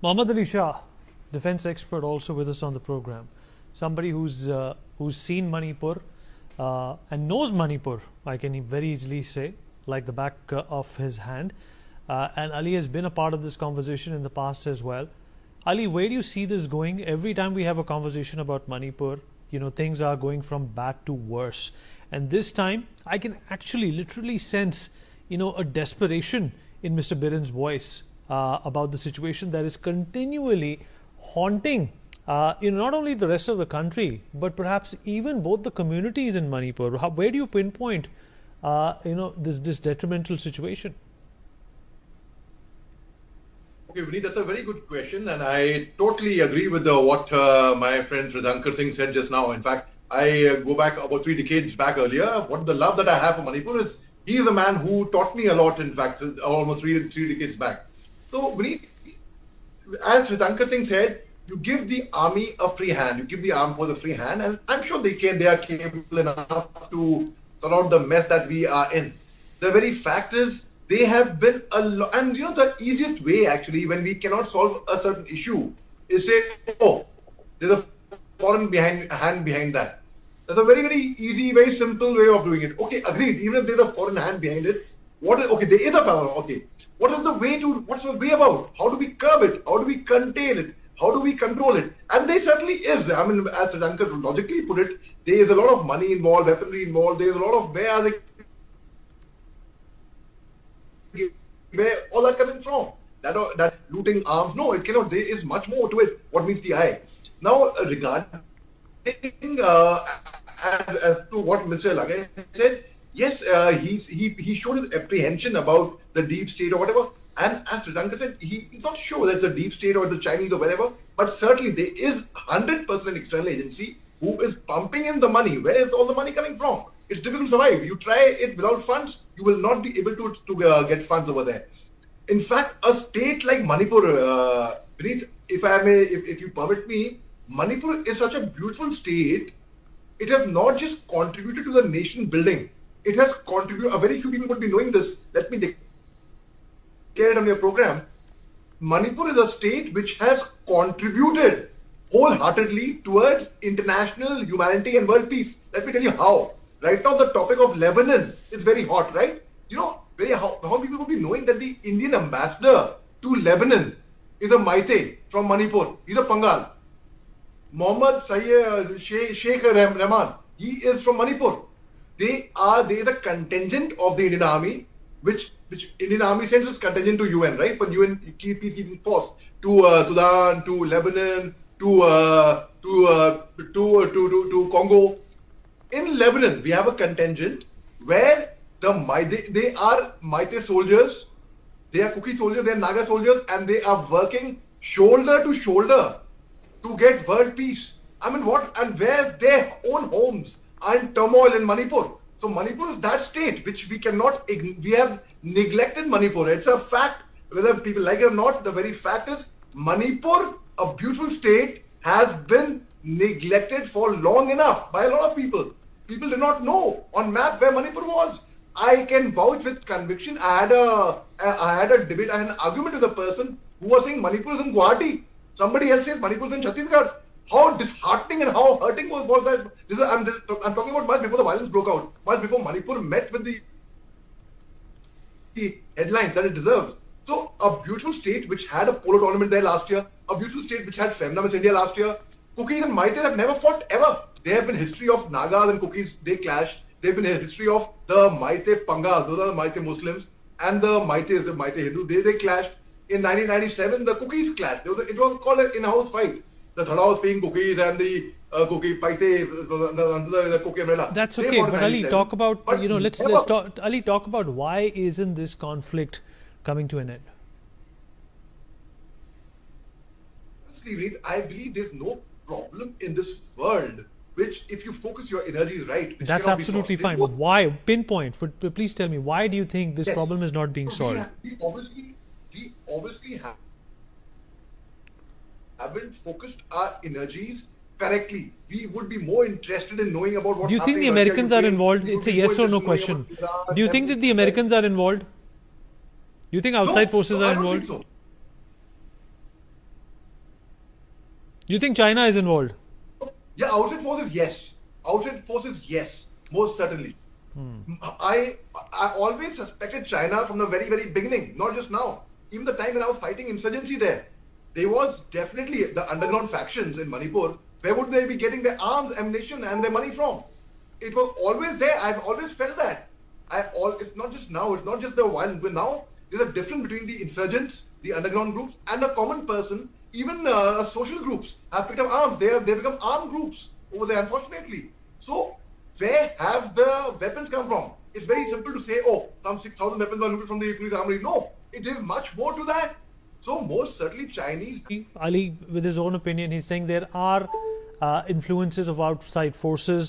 Mohammed Ali Shah, defense expert, also with us on the program. Somebody who's seen Manipur and knows Manipur, I can very easily say, like the back of his hand. And Ali has been a part of this conversation in the past as well. Ali, where do you see this going? Every time we have a conversation about Manipur, things are going from bad to worse. And this time, I can actually literally sense, a desperation in Mr. Biren's voice about the situation that is continually haunting, not only the rest of the country, but perhaps even both the communities in Manipur. Where do you pinpoint, this detrimental situation? Okay, Vineet, that's a very good question, and I totally agree with what my friend Sridhankar Singh said just now. In fact, I go back about 3 decades back earlier. What the love that I have for Manipur is, he is a man who taught me a lot, in fact, almost three decades back. So, Vineet, as Sridhankar Singh said, you give the army a free hand, you give the armed force a free hand, and I'm sure they are capable enough to sort out the mess that we are in. The very fact is, they have been a lot, and the easiest way actually when we cannot solve a certain issue is say, oh, there's a foreign hand behind that. That's a very, very easy, very simple way of doing it. Okay, agreed. Even if there's a foreign hand behind it, okay, there is a foreign. Okay, what's the way about? How do we curb it? How do we contain it? How do we control it? And there certainly is. I mean, as Sridhankar logically put it, there is a lot of money involved, weaponry involved. There is a lot of where all that coming from? That looting arms? No, it cannot. There is much more to it. What meets the eye? Now, regarding as to what Mr. Lagay said, yes, he showed his apprehension about the deep state or whatever. And as Sridhankar said, he's not sure whether it's a deep state or the Chinese or whatever. But certainly there is 100% an external agency who is pumping in the money. Where is all the money coming from? It's difficult to survive. You try it without funds, you will not be able to get funds over there. In fact, a state like Manipur, if you permit me, Manipur is such a beautiful state. It has not just contributed to the nation building. It has contributed. Very few people would be knowing this. Let me declare it on your program. Manipur is a state which has contributed wholeheartedly towards international humanity and world peace. Let me tell you how. Right now, the topic of Lebanon is very hot, right? How people would be knowing that the Indian ambassador to Lebanon is a Maite from Manipur. He's a Pangal. Mohammed Sheikh Rahman, he is from Manipur. There is a contingent of the Indian Army, which Indian Army sends its contingent to UN, right? For UN peacekeeping force to Sudan, to Lebanon, to Congo. In Lebanon, we have a contingent where they are Maite soldiers, they are Kuki soldiers, they are Naga soldiers, and they are working shoulder to shoulder to get world peace. I mean, and where their own homes are in turmoil in Manipur. So Manipur is that state which we have neglected Manipur. It's a fact, whether people like it or not. The very fact is, Manipur, a beautiful state, has been neglected for long enough by a lot of people. People do not know on map where Manipur was. I can vouch with conviction. I had a debate, I had an argument with a person who was saying Manipur is in Guwahati. Somebody else says Manipur is in Chhattisgarh. How disheartening and how hurting was that? I'm talking about much before the violence broke out, much before Manipur met with the headlines that it deserves. So a beautiful state which had a polo tournament there last year, a beautiful state which had Femina Miss India last year. Kukis and Maites have never fought ever. There have been history of Nagas and Kukis, they clash. There have been a history of the Maite Pangals, those are the Maite Muslims, and the Maites, the Maite Hindu, they clashed. In 1997, the Kukis clashed. It was called an in-house fight. The Thadaos being Kukis and the Kuki Paite, the Kuki umbrella. That's okay, but Ali, talk about, let's talk, Ali, talk about why isn't this conflict coming to an end? Honestly, I believe there's no problem in this world which, if you focus your energies right, that's absolutely fine. But why? Pinpoint. Please tell me, why do you think this problem is not being solved? We obviously haven't focused our energies correctly. We would be more interested in knowing about what. Do you think the Americans are involved? It's a yes or no question. Do you think that the Americans are involved? Do you think outside forces are involved? I don't think so. You think China is involved? Yeah, outside forces, yes. Outside forces, yes, most certainly. I always suspected China from the very, very beginning, not just now. Even the time when I was fighting insurgency there was definitely the underground factions in Manipur. Where would they be getting their arms, ammunition, and their money from? It was always there. I've always felt that. It's not just now. It's not just the violence. But now there's a difference between the insurgents, the underground groups, and the common person. Even social groups have picked up arms. They become armed groups over there, unfortunately. So where have the weapons come from? It's very simple to say, oh, some 6,000 weapons were looted from the police armory. No, it is much more to that. So most certainly Chinese. Ali, with his own opinion, he's saying there are influences of outside forces.